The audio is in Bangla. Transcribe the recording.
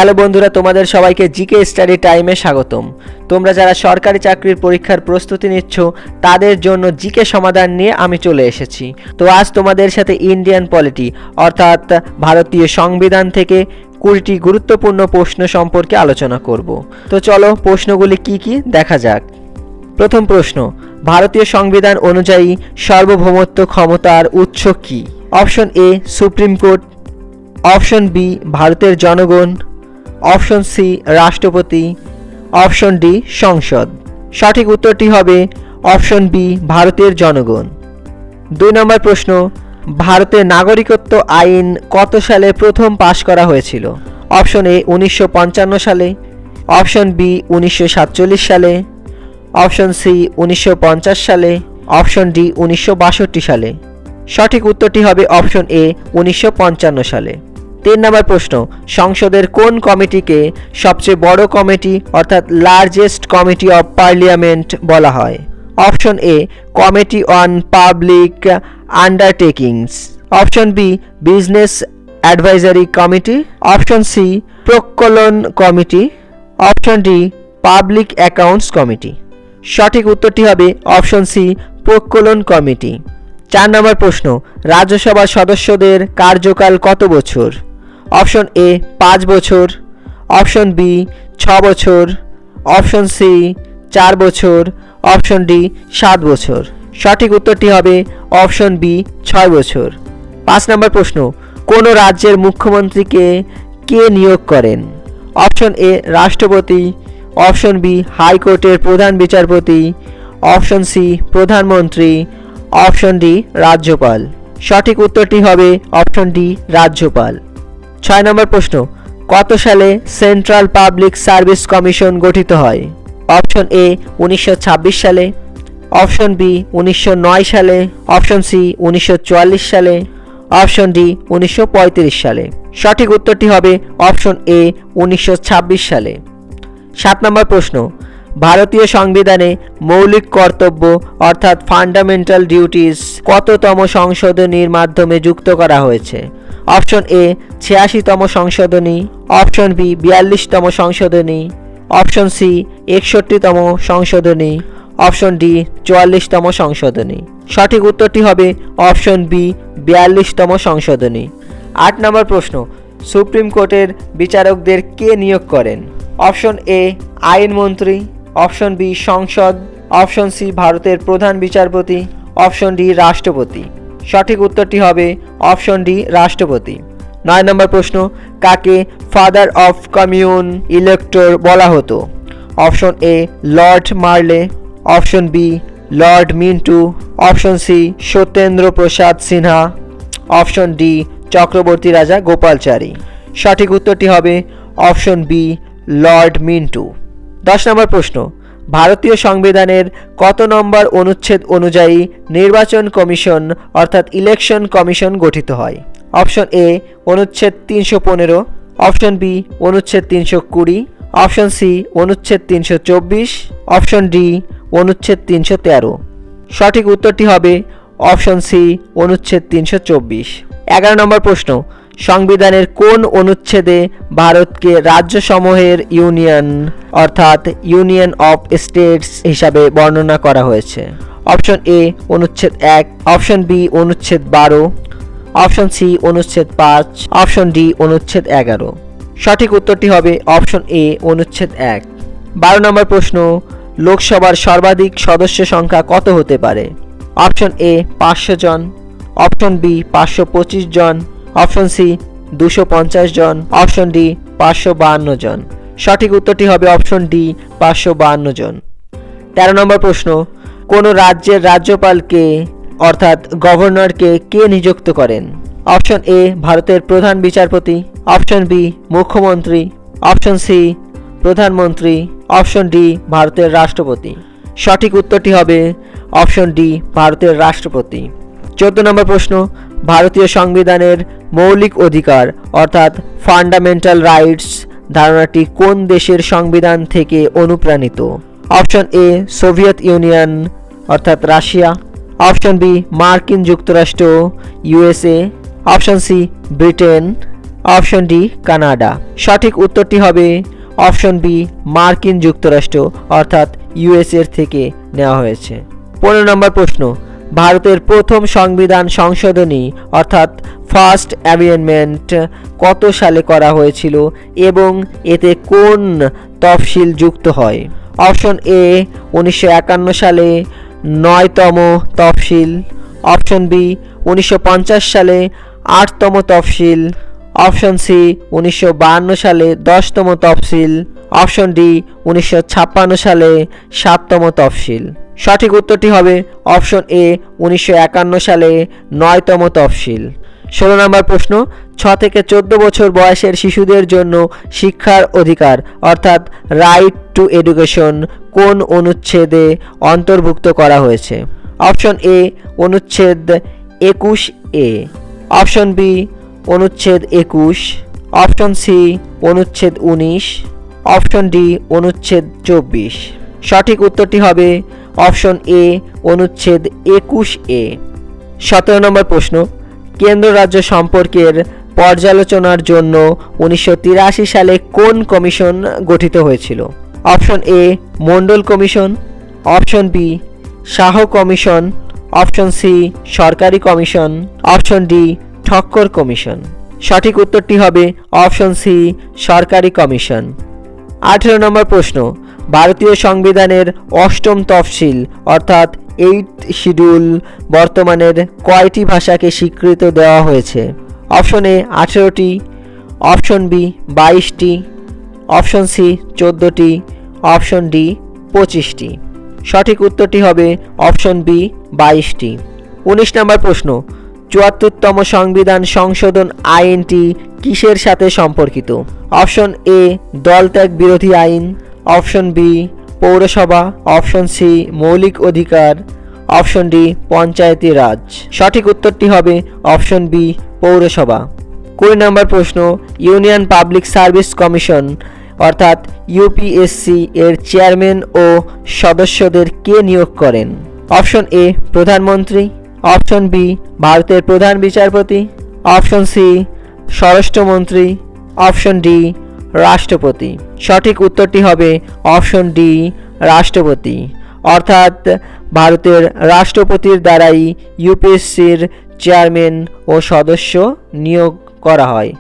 হ্যালো বন্ধুরা, তোমাদের সবাইকে জিকে স্টাডি টাইমে স্বাগতম। তোমরা যারা সরকারি চাকরির পরীক্ষার প্রস্তুতি নিচ্ছ তাদের জন্য জিকে সমাধান নিয়ে আমি চলে এসেছি। তো আজ তোমাদের সাথে ইন্ডিয়ান পলিটি অর্থাৎ ভারতীয় সংবিধান থেকে 20টি গুরুত্বপূর্ণ প্রশ্ন সম্পর্কে আলোচনা করব। তো চলো প্রশ্নগুলি কি কি দেখা যাক। প্রথম প্রশ্ন, ভারতীয় সংবিধান অনুযায়ী সার্বভৌমত্ব ক্ষমতার উৎস কি? Option A supreme court, option B ভারতের জনগণ, অপশন সি রাষ্ট্রপতি, অপশন ডি সংসদ। সঠিক উত্তরটি হবে অপশন বি ভারতের জনগণ। 2 নম্বর প্রশ্ন, ভারতের নাগরিকত্ব আইন কত সালে প্রথম পাশ করা হয়েছিল? অপশন এ 1955 সালে, অপশন বি 1947 সালে, অপশন সি 1950 সালে, অপশন ডি 1962 সালে। সঠিক উত্তরটি হবে অপশন এ 1955 সালে। 3 নম্বর প্রশ্ন, সংসদের কোন কমিটিকে সবচেয়ে বড় কমিটি অর্থাৎ লার্জেস্ট কমিটি অফ পার্লিয়ামেন্ট বলা হয়? Option A committee on public undertakings, option B business advisory committee, option C প্রক্কলন committee, option D public accounts committee. সঠিক উত্তরটি হবে অপশন সি প্রক্কলন কমিটি। 4 নম্বর প্রশ্ন, রাজ্যসভার সদস্যদের কার্যকাল কত বছর? অপশন এ 5 বছর, অপশন বি 6 বছর, অপশন সি 4 বছর, অপশন ডি 7 বছর। সঠিক উত্তরটি হবে অপশন বি 6 বছর। 5 নম্বর প্রশ্ন, কোন রাজ্যের মুখ্যমন্ত্রীকে কে নিয়োগ করেন? অপশন এ রাষ্ট্রপতি, অপশন বি হাইকোর্টের প্রধান বিচারপতি, অপশন সি প্রধানমন্ত্রী, অপশন ডি রাজ্যপাল। সঠিক উত্তরটি হবে অপশন ডি রাজ্যপাল। 6 নম্বর প্রশ্ন, কত সালে সেন্ট্রাল পাবলিক সার্ভিস কমিশন গঠিত হয়? অপশন এ 1926 সালে, অপশন বি 1909 সালে, অপশন সি 1944 সালে, অপশন ডি 1935 সালে। সঠিক উত্তরটি হবে অপশন এ 1926 সালে। 7 নম্বর প্রশ্ন, ভারতীয় সংবিধানে মৌলিক কর্তব্য অর্থাৎ ফান্ডামেন্টাল ডিউটিস কততম সংশোধনীর মাধ্যমে যুক্ত করা হয়েছে? অপশন এ 86তম সংশোধনী, অপশন বি 42তম সংশোধনী, অপশন সি 61তম সংশোধনী, অপশন ডি 44তম সংশোধনী। সঠিক উত্তরটি হবে অপশন বি 42তম সংশোধনী। 8 নম্বর প্রশ্ন, সুপ্রিম কোর্টের বিচারকদের কে নিয়োগ করেন? অপশন এ আইনমন্ত্রী, অপশন বি সংসদ, অপশন সি ভারতের প্রধান বিচারপতি, অপশন ডি রাষ্ট্রপতি। সঠিক উত্তরটি হবে অপশন ডি রাষ্ট্রপতি। 9 নম্বর প্রশ্ন, কাকে ফাদার অফ কমিউন ইলেক্টর বলা হতো? Option A Lord Morley, option B Lord Minto, option C Satyendra Prasad Sinha, option D Chakravarti Rajagopalachari. সঠিক উত্তরটি হবে অপশন বি লর্ড মিন্টু। 10 নম্বর প্রশ্ন, ভারতীয় সংবিধানের কত নম্বর অনুচ্ছেদ অনুযায়ী নির্বাচন কমিশন অর্থাৎ ইলেকশন কমিশন গঠিত হয়? অপশন এ অনুচ্ছেদ 315, অপশন বি অনুচ্ছেদ 320, অপশন সি অনুচ্ছেদ 324, অপশন ডি অনুচ্ছেদ 313। সঠিক উত্তরটি হবে অপশন সি অনুচ্ছেদ 324। 11 নম্বর প্রশ্ন, সংবিধানের কোন অনুচ্ছেদে ভারতকে রাজ্যসমূহের ইউনিয়ন অর্থাৎ ইউনিয়ন অফ স্টেটস হিসাবে বর্ণনা করা হয়েছে? অপশন এ অনুচ্ছেদ 1, অপশন বি অনুচ্ছেদ 12, অপশন সি অনুচ্ছেদ 5, অপশন ডি অনুচ্ছেদ 11। সঠিক উত্তরটি হবে অপশন এ অনুচ্ছেদ 1। 12 নম্বর প্রশ্ন, লোকসভার সর্বাধিক সদস্য সংখ্যা কত হতে পারে? অপশন এ 500 জন, অপশন বি 525 জন, অপশন সি 250 জন, অপশন ডি 552 জন। সঠিক উত্তরটি হবে অপশন ডি 552 জন। 13 নম্বর প্রশ্ন, কোন রাজ্যের রাজ্যপালকে অর্থাৎ গভর্নরকে কে নিযুক্ত করেন? অপশন এ ভারতের প্রধান বিচারপতি, অপশন বি মুখ্যমন্ত্রী, অপশন সি প্রধানমন্ত্রী, অপশন ডি ভারতের রাষ্ট্রপতি। সঠিক উত্তরটি হবে অপশন ডি ভারতের রাষ্ট্রপতি। 14 নম্বর প্রশ্ন, ভারতীয় সংবিধানের মৌলিক অধিকার অর্থাৎ ফান্ডামেন্টাল রাইটস ধারণাটি কোন দেশের সংবিধান থেকে অনুপ্রাণিত? অপশন এ সোভিয়েত ইউনিয়ন অর্থাৎ রাশিয়া, অপশন বি মার্কিন যুক্তরাষ্ট্র USA, option C Britain, option D Canada. সঠিক উত্তরটি হবে অপশন বি মার্কিন যুক্তরাষ্ট্র অর্থাৎ ইউএসএর থেকে নেওয়া হয়েছে। 15 নম্বর প্রশ্ন, ভারতের প্রথম সংবিধান সংশোধনী অর্থাৎ ফার্স্ট অ্যামেন্ডমেন্ট কত সালে করা হয়েছিল এবং এতে কোন তফসিল যুক্ত হয়? অপশন এ 1951 সালে 9তম তফসিল, অপশন বি 1950 সালে 8তম তফসিল, অপশন সি 1952 সালে 10তম তফসিল, অপশন ডি 1956 সালে 7তম তফসিল। সঠিক উত্তরটি হবে অপশন এ 1951 সালে 9তম তফসিল। 16 নম্বর প্রশ্ন, 6 থেকে 14 বছর বয়সের শিশুদের জন্য শিক্ষার অধিকার অর্থাৎ রাইট টু এডুকেশন কোন অনুচ্ছেদে অন্তর্ভুক্ত করা হয়েছে? অপশন এ অনুচ্ছেদ 21 এ, অপশন বি অনুচ্ছেদ 21, অপশন সি অনুচ্ছেদ 19, অপশন ডি অনুচ্ছেদ 24। সঠিক উত্তরটি হবে অপশন এ অনুচ্ছেদ 21 এ। 17 নম্বর প্রশ্ন, কেন্দ্র রাজ্য সম্পর্কের পর্যালোচনার জন্য 1983 সালে কোন কমিশন গঠিত হয়েছিল? Option A Mandal commission, option B Shah commission, option C সরকারি commission, option D Thakkar commission. সঠিক উত্তরটি হবে অপশন সি সরকারি কমিশন। 18 নম্বর প্রশ্ন, ভারতীয় সংবিধানের 8ম তফসিল অর্থাৎ 8th শিডিউল বর্তমানের কয়টি ভাষাকে স্বীকৃতি দেওয়া হয়েছে? অপশন এ 18টি, অপশন বি 22টি, অপশন সি 14টি, অপশন ডি 25টি। সঠিক উত্তরটি হবে অপশন বি 22টি। 19 নম্বর প্রশ্ন, 74তম সংবিধান সংশোধন আইনটি কিসের সাথে সম্পর্কিত? অপশন এ দলত্যাগ বিরোধী আইন, অপশন বি পৌরসভা, অপশন সি মৌলিক অধিকার, অপশন ডি পঞ্চায়েতি রাজ। সঠিক উত্তরটি হবে অপশন বি পৌরসভা। 20 নম্বর প্রশ্ন, ইউনিয়ন পাবলিক সার্ভিস কমিশন অর্থাৎ ইউপিএসসি এর চেয়ারম্যান ও সদস্যদের কে নিয়োগ করেন? অপশন এ প্রধানমন্ত্রী, অপশন বি ভারতের প্রধান বিচারপতি, অপশন সি স্বরাষ্ট্রমন্ত্রী, অপশন ডি রাষ্ট্রপতি। সঠিক উত্তরটি হবে অপশন ডি রাষ্ট্রপতি, অর্থাৎ ভারতের রাষ্ট্রপতির দ্বারাই ইউপিএসসির চেয়ারম্যান ও সদস্য নিয়োগ করা হয়।